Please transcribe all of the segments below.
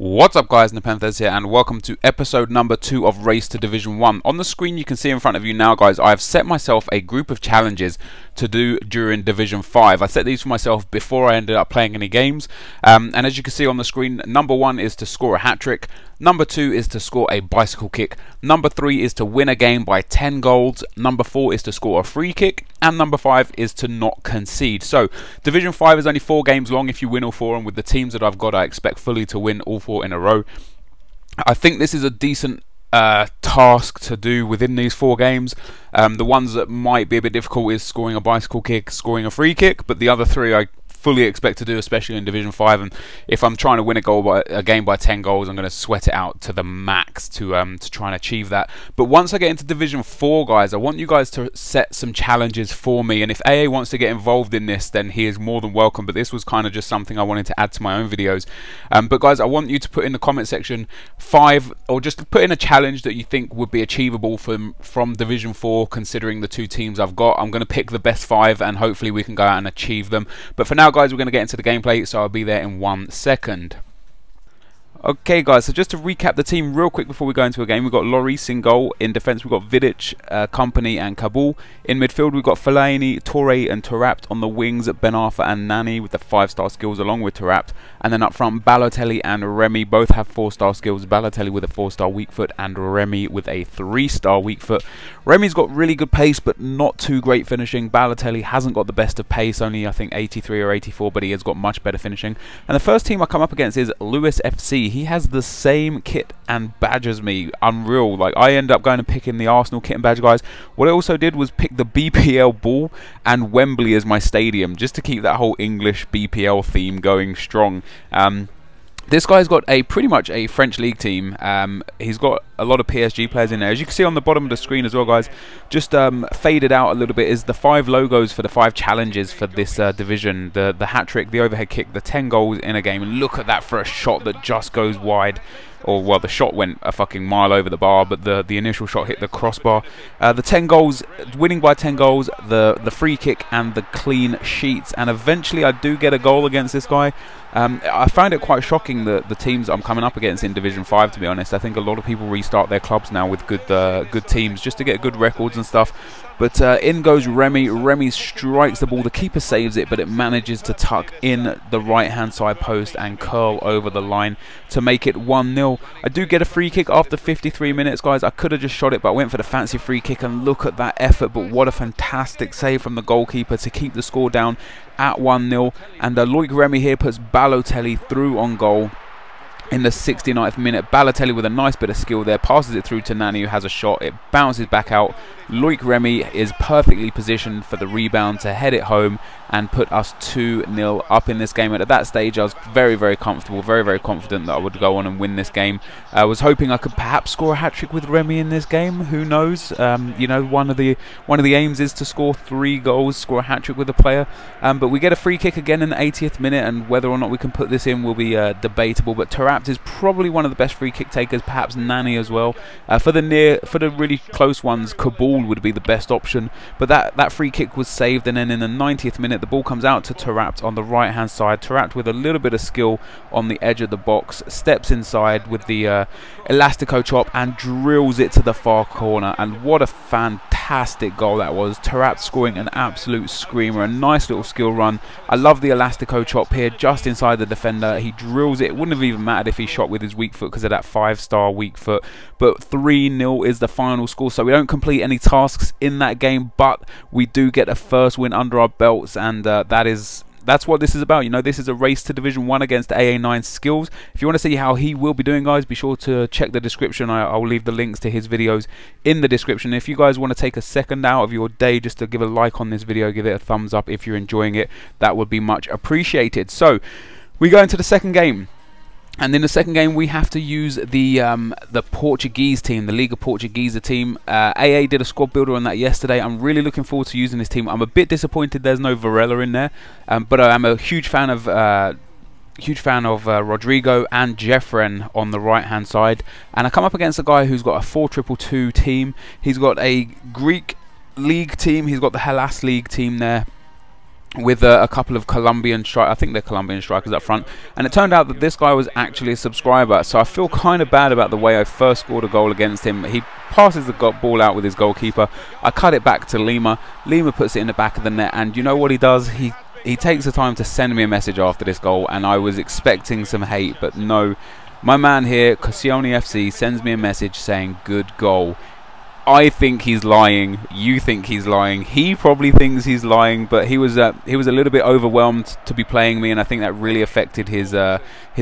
What's up guys, NepentheZ here and welcome to episode number 2 of Race to Division 1. On the screen you can see in front of you now guys, I've set myself a group of challenges to do during Division 5. I set these for myself before I ended up playing any games, and as you can see on the screen, number 1 is to score a hat-trick, number 2 is to score a bicycle kick, number 3 is to win a game by 10 goals, number 4 is to score a free kick, and number 5 is to not concede. So Division 5 is only 4 games long if you win all 4, and with the teams that I've got I expect fully to win all 4 in a row. I think this is a decent task to do within these 4 games. The ones that might be a bit difficult is scoring a bicycle kick, scoring a free kick, but the other 3 I fully expect to do, especially in Division 5. And if I'm trying to win a game by 10 goals, I'm going to sweat it out to the max to try and achieve that. But once I get into Division 4 guys, I want you guys to set some challenges for me, and if AA wants to get involved in this, then he is more than welcome, but this was kind of just something I wanted to add to my own videos. But guys, I want you to put in the comment section 5, or just put in a challenge that you think would be achievable from Division 4, considering the 2 teams I've got. I'm going to pick the best 5 and hopefully we can go out and achieve them. But for now guys, we're going to get into the gameplay, so I'll be there in 1 second. Okay guys, so just to recap the team real quick before we go into a game, we've got Lloris in goal. In defence we've got Vidic, Company and Kabul. In midfield we've got Fellaini, Torre and Tarapt. On the wings Ben Arfa and Nani with the 5-star skills along with Tarapt. And then up front Balotelli and Remy both have 4-star skills. Balotelli with a 4-star weak foot and Remy with a 3-star weak foot. Remy's got really good pace but not too great finishing. Balotelli hasn't got the best of pace, only I think 83 or 84, but he has got much better finishing. And the first team I come up against is Lewis FC. He has the same kit and badge as me. Unreal. Like, I end up going and picking the Arsenal kit and badge guys. What I also did was pick the BPL ball and Wembley as my stadium, just to keep that whole English BPL theme going strong. This guy's got pretty much a French league team. He's got a lot of PSG players in there. As you can see on the bottom of the screen as well, guys, just faded out a little bit is the 5 logos for the 5 challenges for this division. The hat-trick, the overhead kick, the 10 goals in a game. And look at that for a shot that just goes wide. Or, well, the shot went a fucking mile over the bar, but the initial shot hit the crossbar. The 10 goals, winning by 10 goals, the free kick and the clean sheets. And eventually I do get a goal against this guy. I find it quite shocking that the teams I'm coming up against in Division 5, to be honest. I think a lot of people restart their clubs now with good teams just to get good records and stuff. But in goes Remy. Remy strikes the ball. The keeper saves it, but it manages to tuck in the right-hand side post and curl over the line to make it 1-0. I do get a free kick after 53 minutes, guys. I could have just shot it, but I went for the fancy free kick, and look at that effort. But what a fantastic save from the goalkeeper to keep the score down at 1-0. And Loic Remy here puts Balotelli through on goal in the 69th minute. Balotelli with a nice bit of skill there, passes it through to Nani, who has a shot. It bounces back out. Loic Remy is perfectly positioned for the rebound to head it home and put us 2-0 up in this game. And at that stage I was very, very comfortable, very, very confident that I would go on and win this game. I was hoping I could perhaps score a hat-trick with Remy in this game. Who knows? You know, one of the aims is to score 3 goals, score a hat-trick with a player. But we get a free kick again in the 80th minute, and whether or not we can put this in will be debatable. But Tarapt is probably one of the best free kick takers, perhaps Nani as well. For the really close ones, Kabul would be the best option, but that free kick was saved. And then in the 90th minute the ball comes out to Tarapt on the right hand side. Tarapt with a little bit of skill on the edge of the box steps inside with the elastico chop and drills it to the far corner. And what a fantastic goal that was. Tarapt scoring an absolute screamer, a nice little skill run. I love the elastico chop here just inside the defender. He drills it. It wouldn't have even mattered if he shot with his weak foot because of that 5-star weak foot. But 3-0 is the final score, so we don't complete any tasks in that game, but we do get a first win under our belts, and that's what this is about. You know, this is a race to Division 1 against AA9 Skills. If you want to see how he will be doing, guys, be sure to check the description. I'll leave the links to his videos in the description. If you guys want to take a second out of your day just to give a like on this video, give it a thumbs up if you're enjoying it, that would be much appreciated. So we go into the second game. And in the second game, we have to use the Portuguese team, the Liga Portuguesa team. AA did a squad builder on that yesterday. I'm really looking forward to using this team. I'm a bit disappointed there's no Varela in there, but I'm a huge fan of Rodrigo and Jeffren on the right hand side. And I come up against a guy who's got a 4-2-2 team. He's got a Greek league team. He's got the Hellas league team there. with a couple of Colombian strikers. I think they're Colombian strikers up front, and it turned out that this guy was actually a subscriber, so I feel kind of bad about the way I first scored a goal against him. He passes the ball out with his goalkeeper. I cut it back to Lima. Lima puts it in the back of the net, and you know what he does? He takes the time to send me a message after this goal, and I was expecting some hate, but no. My man here, Cosioni FC, sends me a message saying, "Good goal." I think he's lying. You think he's lying. He probably thinks he's lying, but he was a little bit overwhelmed to be playing me, and I think that really affected his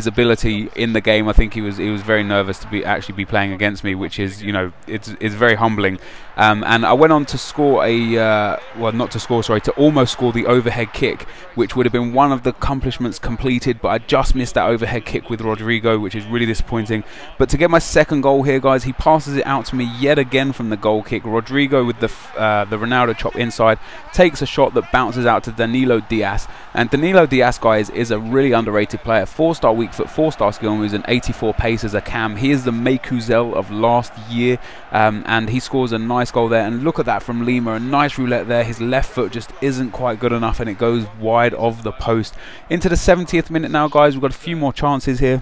ability in the game. I think he was very nervous to actually be playing against me, which is, you know, it's very humbling. And I went on to score to almost score the overhead kick, which would have been one of the accomplishments completed, but I just missed that overhead kick with Rodrigo, which is really disappointing. But to get my second goal here, guys, he passes it out to me yet again from the goal kick. Rodrigo with the Ronaldo chop inside takes a shot that bounces out to Danilo Diaz, and Danilo Diaz, guys, is a really underrated player. 4-star weak foot, 4-star skill moves, and 84 pace as a cam. He is the Mekuzel of last year, and he scores a nice goal there. And look at that from Lima, a nice roulette there. His left foot just isn't quite good enough, and it goes wide of the post. Into the 70th minute now, guys. We've got a few more chances here.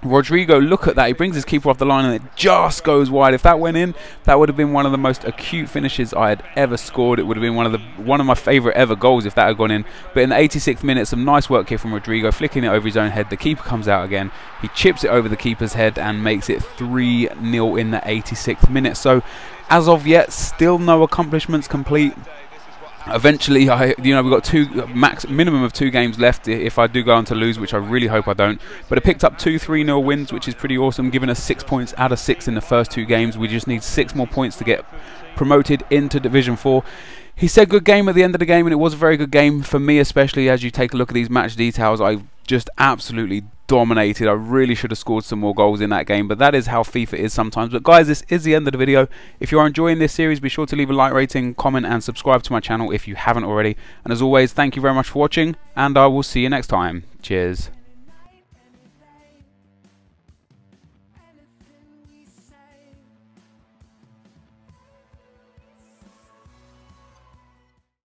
Rodrigo, look at that, he brings his keeper off the line and it just goes wide. If that went in, that would have been one of the most acute finishes I had ever scored. It would have been one of my favourite ever goals if that had gone in. But in the 86th minute, some nice work here from Rodrigo, flicking it over his own head. The keeper comes out again, he chips it over the keeper's head and makes it 3-0 in the 86th minute. So as of yet, still no accomplishments complete. Eventually, we've got minimum of 2 games left if I do go on to lose, which I really hope I don't. But I picked up 2 3-0 wins, which is pretty awesome, giving us 6 points out of 6 in the first 2 games. We just need 6 more points to get promoted into Division 4. He said good game at the end of the game, and it was a very good game for me, especially as you take a look at these match details. I just absolutely dominated. I really should have scored some more goals in that game, but that is how FIFA is sometimes. But guys, this is the end of the video. If you are enjoying this series, be sure to leave a like rating, comment and subscribe to my channel if you haven't already. And as always, thank you very much for watching, and I will see you next time. Cheers.